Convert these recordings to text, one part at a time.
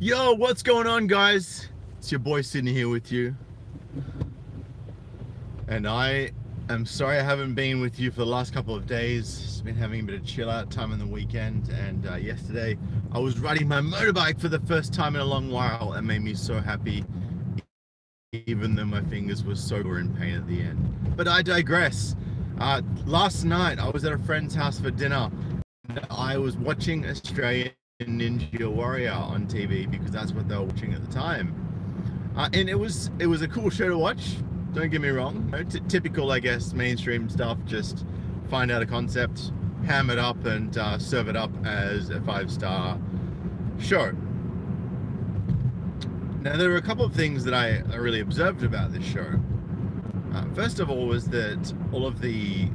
Yo, what's going on, guys? It's your boy Sydney here with you. And I am sorry I haven't been with you for the last couple of days. Just been having a bit of chill out time on the weekend. And yesterday I was riding my motorbike for the first time in a long while. It made me so happy, even though my fingers were so in pain at the end. But I digress. Last night I was at a friend's house for dinner. I was watching Australian Ninja Warrior on TV because that's what they were watching at the time, and it was a cool show to watch. Don't get me wrong, typical, I guess, mainstream stuff. Just find out a concept, ham it up, and serve it up as a 5-star show. Now, there were a couple of things that I really observed about this show. First of all was that all of the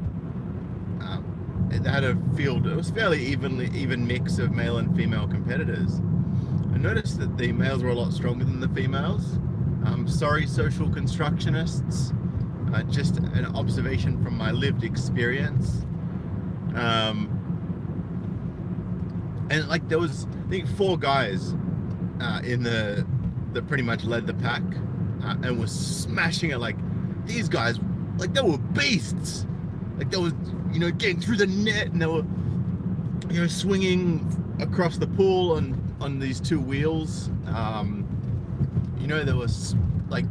it had a field, it was fairly even mix of male and female competitors. I noticed that the males were a lot stronger than the females. Sorry, social constructionists, just an observation from my lived experience. And like there was, I think, 4 guys in that pretty much led the pack and was smashing it. Like, these guys, like, they were beasts. Like, there was, getting through the net, and they were, swinging across the pool on these 2 wheels. There was like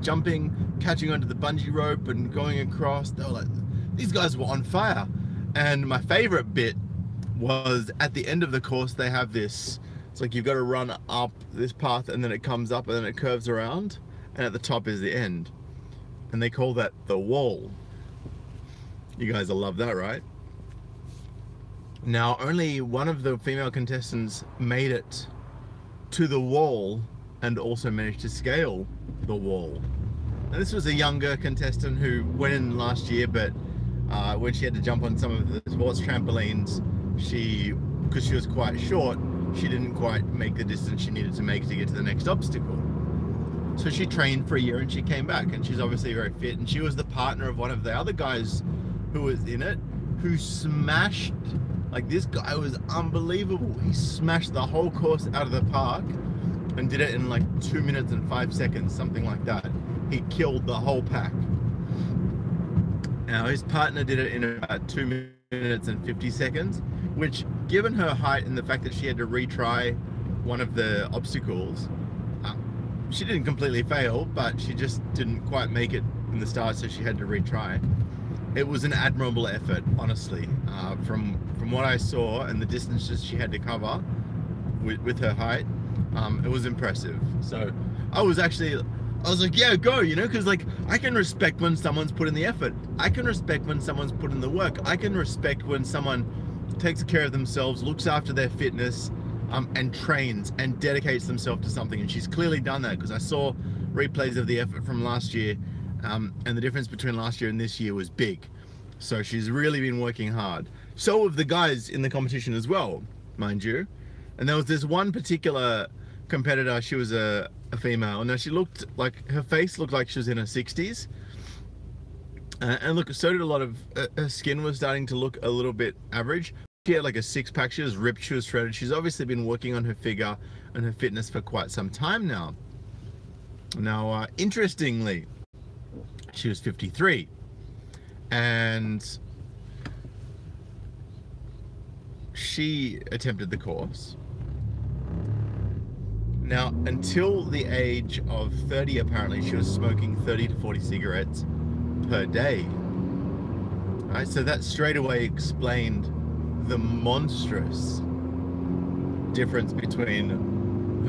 jumping, catching onto the bungee rope and going across. They were like, these guys were on fire. And my favorite bit was at the end of the course, they have this, it's like you've got to run up this path and then it comes up and then it curves around, and at the top is the end. And they call that the wall. You guys will love that, right? Now, only one of the female contestants made it to the wall and also managed to scale the wall. Now, this was a younger contestant who went in last year, but when she had to jump on some of the sports trampolines, because she was quite short, she didn't quite make the distance she needed to make to get to the next obstacle. So she trained for a year and she came back, and she's obviously very fit, and she was the partner of one of the other guys who was in it, who smashed, like, this guy was unbelievable. He smashed the whole course out of the park and did it in like 2 minutes and 5 seconds, something like that. He killed the whole pack. Now, his partner did it in about 2 minutes and 50 seconds, which, given her height and the fact that she had to retry one of the obstacles, she didn't completely fail, but she just didn't quite make it in the start, so she had to retry. It was an admirable effort, honestly. From what I saw and the distances she had to cover with her height, it was impressive. So I was like, yeah, go, because like, I can respect when someone's put in the effort. I can respect when someone's put in the work. I can respect when someone takes care of themselves, looks after their fitness, and trains and dedicates themselves to something. And she's clearly done that, because I saw replays of the effort from last year, and the difference between last year and this year was big. So she's really been working hard. So have the guys in the competition as well, mind you. And there was this one particular competitor. She was a female. Now, she looked like, her face looked like she was in her 60s. And look, so did a lot of, her skin was starting to look a little bit average. She had like a 6-pack, she was ripped, she was shredded. She's obviously been working on her figure and her fitness for quite some time now. Now, interestingly, she was 53, and she attempted the course. Now, until the age of 30, apparently, she was smoking 30 to 40 cigarettes per day. All right, so that straight away explained the monstrous difference between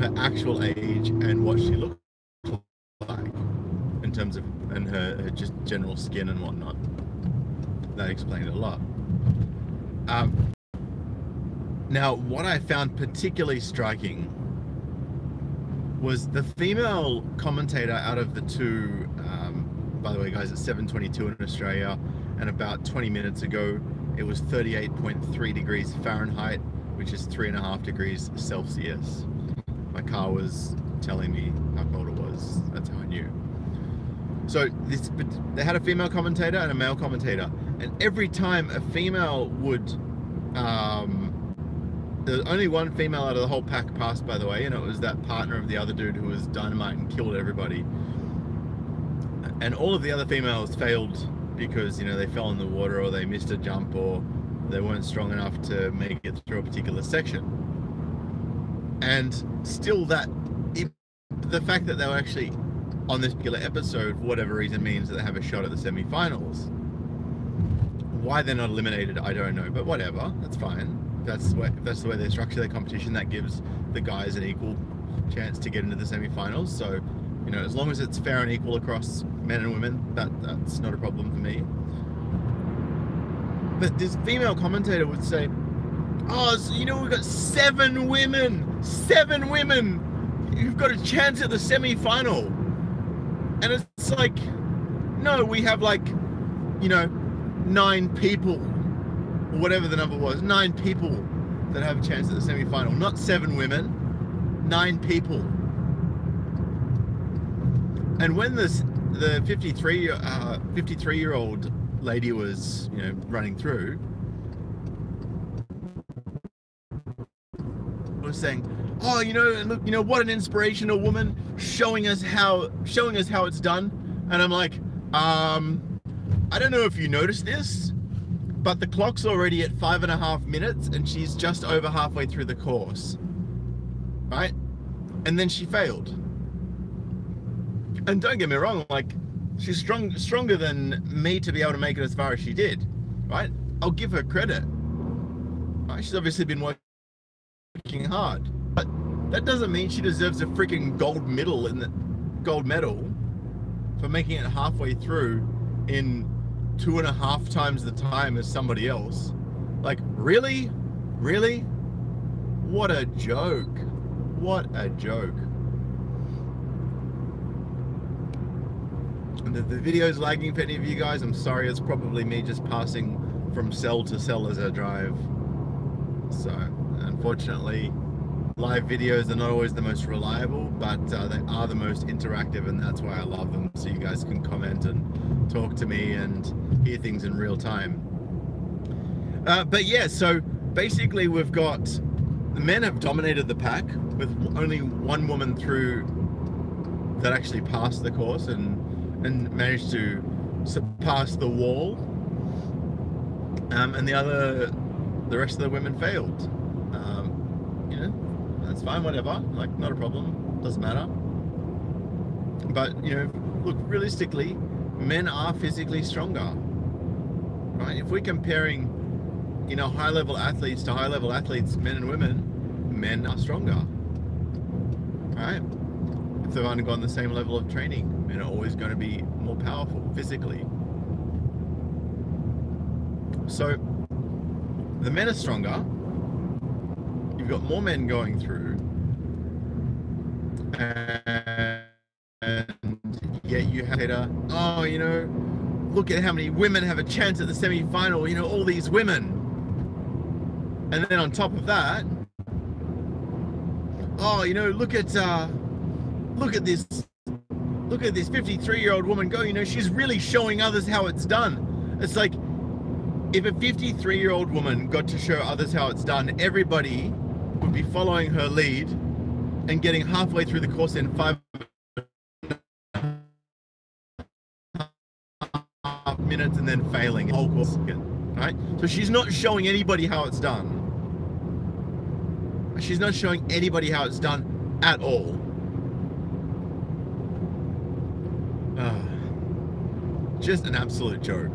her actual age and what she looked like in terms of, and her just general skin and whatnot. That explained a lot. Now, what I found particularly striking was the female commentator out of the 2, by the way, guys, it's 7:22 in Australia, and about 20 minutes ago, it was 38.3 degrees Fahrenheit, which is 3.5 degrees Celsius. My car was telling me how cold it was. That's how I knew. So they had a female commentator and a male commentator, and every time a female would There's only one female out of the whole pack passed, by the way, and it was that partner of the other dude who was dynamite and killed everybody. And all of the other females failed because, you know, they fell in the water, or they missed a jump, or they weren't strong enough to make it through a particular section. And still, the fact that they were actually on this particular episode, for whatever reason, means that they have a shot at the semi-finals. Why they're not eliminated, I don't know, but whatever, that's fine. If that's the way they structure their competition, that gives the guys an equal chance to get into the semi-finals. So, you know, as long as it's fair and equal across men and women, that's not a problem for me. But this female commentator would say, oh, so, you know, we've got 7 women who've got a chance at the semi-final. And it's like, no, we have like, you know, 9 people, or whatever the number was, 9 people that have a chance at the semi-final, not 7 women, 9 people. And when the 53-year-old lady was, you know, running through, was saying, oh, you know, look, you know, what an inspirational woman, showing us how it's done. And I'm like, I don't know if you noticed this, but the clock's already at 5.5 minutes and she's just over halfway through the course, right? And then she failed. And don't get me wrong, like, she's stronger than me to be able to make it as far as she did, right? I'll give her credit. Right? She's obviously been working hard, but that doesn't mean she deserves a freaking gold medal for making it halfway through in 2.5 times the time as somebody else. Like, really? What a joke. What a joke. And the video's lagging for any of you guys. I'm sorry, it's probably me just passing from cell to cell as I drive. So, unfortunately, live videos are not always the most reliable, but they are the most interactive, and that's why I love them, so you guys can comment and talk to me and hear things in real time. But yeah, so basically we've got, the men have dominated the pack with only one woman through that actually passed the course and managed to surpass the wall, and the rest of the women failed. You know, that's fine, whatever, like, not a problem, doesn't matter. But, you know, look, realistically, men are physically stronger, right? If we're comparing, you know, high-level athletes to high-level athletes, men and women, men are stronger, right? If they've undergone the same level of training, men are always going to be more powerful physically. So the men are stronger. You've got more men going through, and yet you have to, oh, you know, look at how many women have a chance at the semi-final, you know, all these women. And then on top of that, oh, you know, look at this 53-year-old woman go, you know, she's really showing others how it's done. It's like, if a 53-year-old woman got to show others how it's done, everybody would be following her lead and getting halfway through the course in 5.5 minutes and then failing the whole course again, right? So she's not showing anybody how it's done. She's not showing anybody how it's done at all. Just an absolute joke.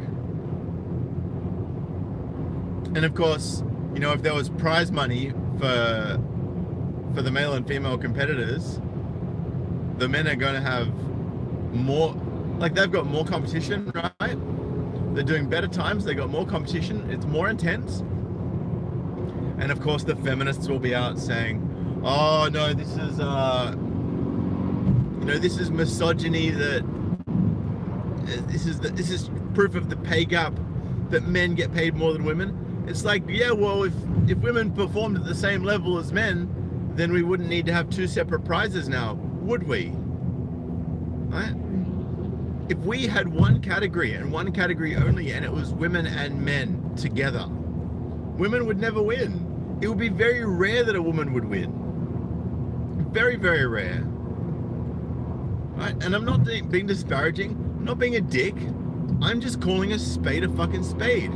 And of course, you know, if there was prize money for the male and female competitors, the men are going to have more, like, they've got more competition, right? They're doing better times, they got more competition, it's more intense. And of course the feminists will be out saying, oh no, this is you know, this is misogyny, that this is proof of the pay gap, that men get paid more than women. It's like, yeah, well, if women performed at the same level as men, then we wouldn't need to have 2 separate prizes now, would we? Right? If we had one category and one category only, and it was women and men together, women would never win. it would be very rare that a woman would win. Very, very rare. Right? And I'm not being disparaging. I'm not being a dick. I'm just calling a spade a fucking spade.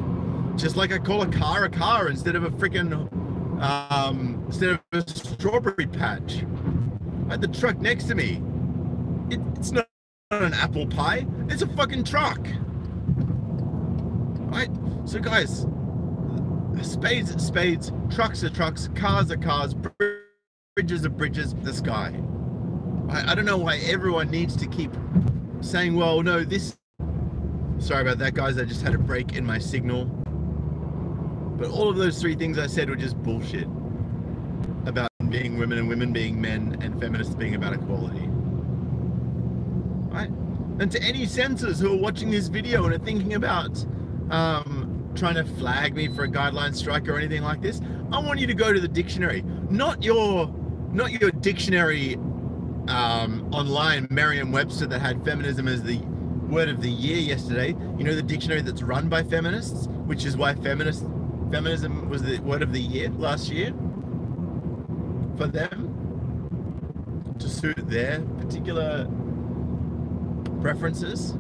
Just like I call a car instead of a freaking, instead of a strawberry patch. Right? The truck next to me, it's not an apple pie. It's a fucking truck. Right? So guys, spades are spades, trucks are trucks, cars are cars, bridges are bridges, the sky. I don't know why everyone needs to keep saying, well, no, this... Sorry about that, guys. I just had a break in my signal. But all of those three things I said were just bullshit. About being women and women being men and feminists being about equality. Right? And to any censors who are watching this video and are thinking about trying to flag me for a guideline strike or anything like this, I want you to go to the dictionary. Not your dictionary online Merriam-Webster that had feminism as the word of the year yesterday. You know, the dictionary that's run by feminists, which is why feminism was the word of the year last year for them to suit their particular preferences.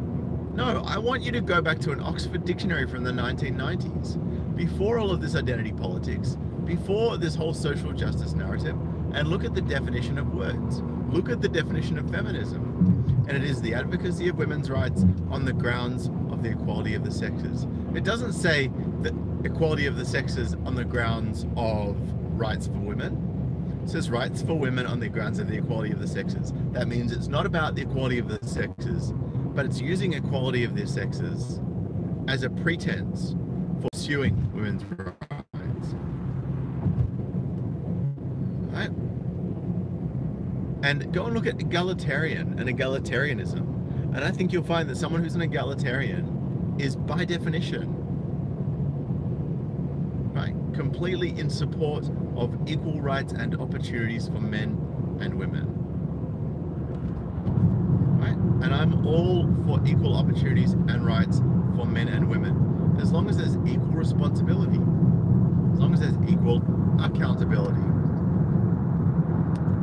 No, I want you to go back to an Oxford dictionary from the 1990s, before all of this identity politics, before this whole social justice narrative, and look at the definition of words. Look at the definition of feminism. And it is the advocacy of women's rights on the grounds of the equality of the sexes. It doesn't say the equality of the sexes on the grounds of rights for women. It says rights for women on the grounds of the equality of the sexes. That means it's not about the equality of the sexes, but it's using equality of the sexes as a pretense for pursuing women's rights. Right? And go and look at egalitarian and egalitarianism. And I think you'll find that someone who's an egalitarian is, by definition, right, completely in support of equal rights and opportunities for men and women. Right? And I'm all for equal opportunities and rights for men and women, as long as there's equal responsibility, as long as there's equal accountability,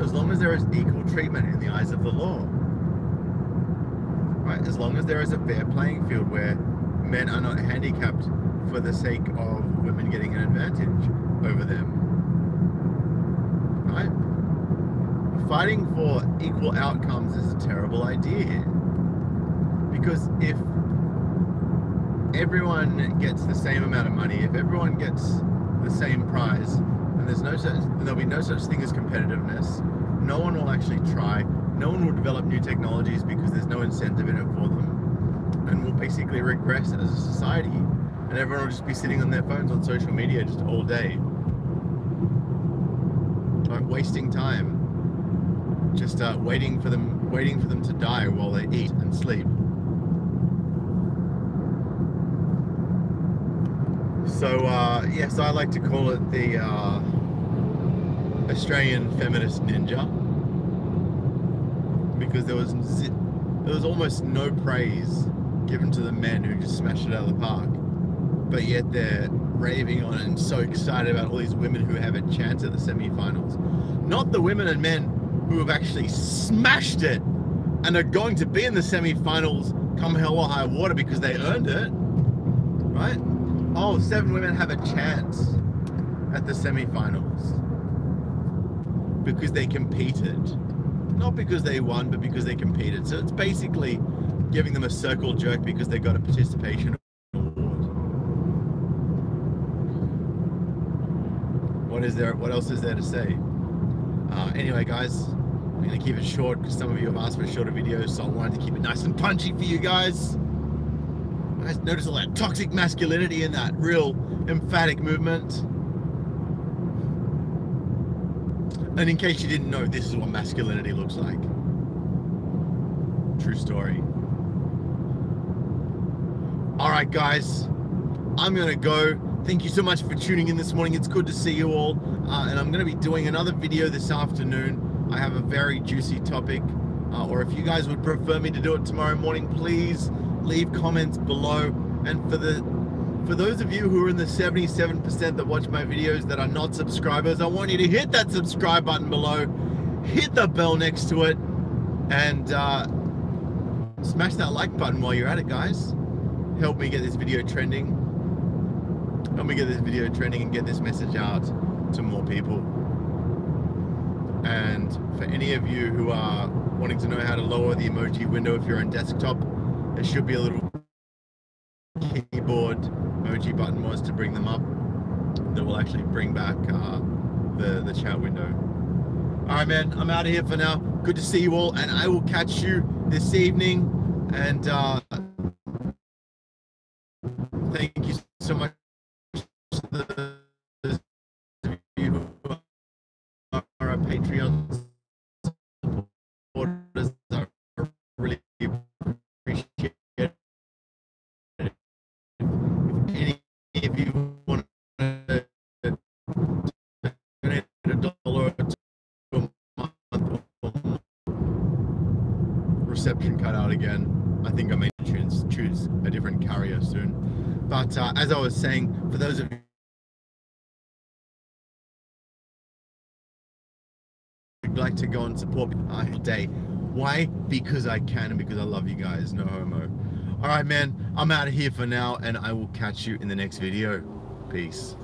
as long as there is equal treatment in the eyes of the law, right? As long as there is a fair playing field where men are not handicapped for the sake of women getting an advantage over them, right? Fighting for equal outcomes is a terrible idea, because if everyone gets the same amount of money, if everyone gets the same prize, and there'll be no such thing as competitiveness. No one will actually try. No one will develop new technologies because there's no incentive in it for them. And we'll basically regress as a society. And everyone will just be sitting on their phones on social media just all day. Like wasting time. Just waiting for them to die while they eat and sleep. So yes, I like to call it the Australian feminist ninja, because there was almost no praise given to the men who just smashed it out of the park, but yet they're raving on it and so excited about all these women who have a chance at the semi-finals. Not the women and men who have actually smashed it and are going to be in the semi-finals come hell or high water because they earned it, right? Oh, 7 women have a chance at the semi-finals because they competed. Not because they won, but because they competed. So it's basically giving them a circle jerk because they got a participation award. What else is there to say? Anyway, guys, I'm going to keep it short because some of you have asked for shorter videos, so I wanted to keep it nice and punchy for you guys. I notice all that toxic masculinity in that real emphatic movement. And in case you didn't know, this is what masculinity looks like. True story. All right, guys, I'm gonna go. Thank you so much for tuning in this morning. It's good to see you all. And I'm gonna be doing another video this afternoon. I have a very juicy topic. Or if you guys would prefer me to do it tomorrow morning, please leave comments below. And for for those of you who are in the 77% that watch my videos that are not subscribers, I want you to hit that subscribe button below, hit the bell next to it, and smash that like button while you're at it, guys. Help me get this video trending. Help me get this video trending and get this message out to more people. And for any of you who are wanting to know how to lower the emoji window if you're on desktop, there should be a little keyboard emoji button was to bring them up that will actually bring back the chat window. All right, man, I'm out of here for now. Good to see you all, and I will catch you this evening. And thank you so much to those of you who are our Patreon supporters. I really appreciate it. If any of you want to donate $1 or $2 a month, reception cut out again. I think I may choose a different carrier soon. But as I was saying, for those of you who'd like to go and support me today, why? Because I can and because I love you guys. No homo. All right, man, I'm out of here for now, and I will catch you in the next video. Peace.